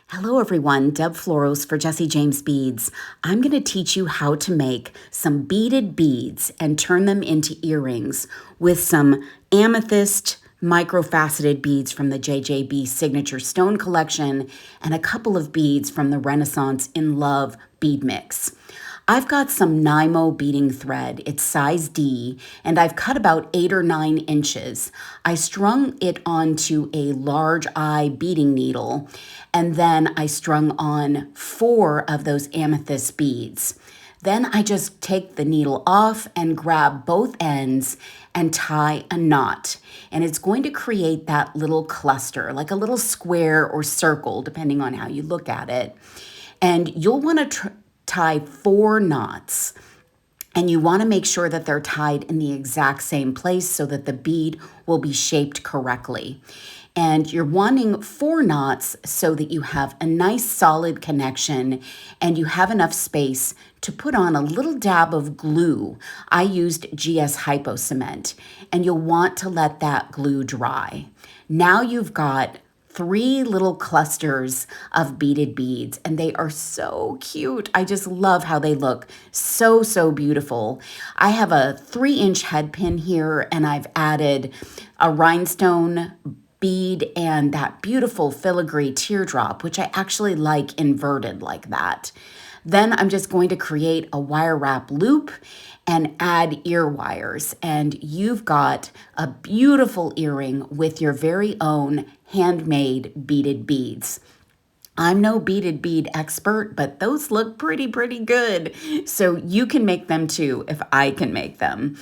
Hello everyone, Deb Floros for Jesse James Beads. I'm going to teach you how to make some beaded beads and turn them into earrings with some amethyst microfaceted beads from the JJB Signature Stone Collection and a couple of beads from the Renaissance in Love bead mix. I've got some Nymo beading thread. It's size D, and I've cut about 8 or 9 inches. I strung it onto a large eye beading needle, and then I strung on 4 of those amethyst beads. Then I just take the needle off and grab both ends and tie a knot. And it's going to create that little cluster, like a little square or circle, depending on how you look at it. And you'll want to tie 4 knots, and you want to make sure that they're tied in the exact same place so that the bead will be shaped correctly. And you're wanting 4 knots so that you have a nice solid connection and you have enough space to put on a little dab of glue. I used GS Hypo Cement, and you'll want to let that glue dry. Now you've got 3 little clusters of beaded beads, and they are so cute. I just love how they look. So beautiful. I have a 3-inch head pin here, and I've added a rhinestone bead and that beautiful filigree teardrop, which I actually like inverted like that. Then I'm just going to create a wire wrap loop and add ear wires. And you've got a beautiful earring with your very own handmade beaded beads. I'm no beaded bead expert, but those look pretty good. So you can make them too if I can make them.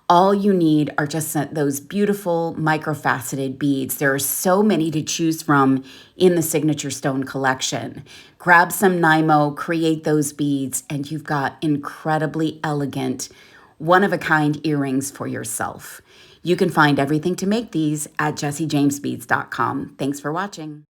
All you need are just those beautiful microfaceted beads. There are so many to choose from in the Signature Stone Collection. Grab some Nymo, create those beads, and you've got incredibly elegant, one-of-a-kind earrings for yourself. You can find everything to make these at jessejamesbeads.com. Thanks for watching.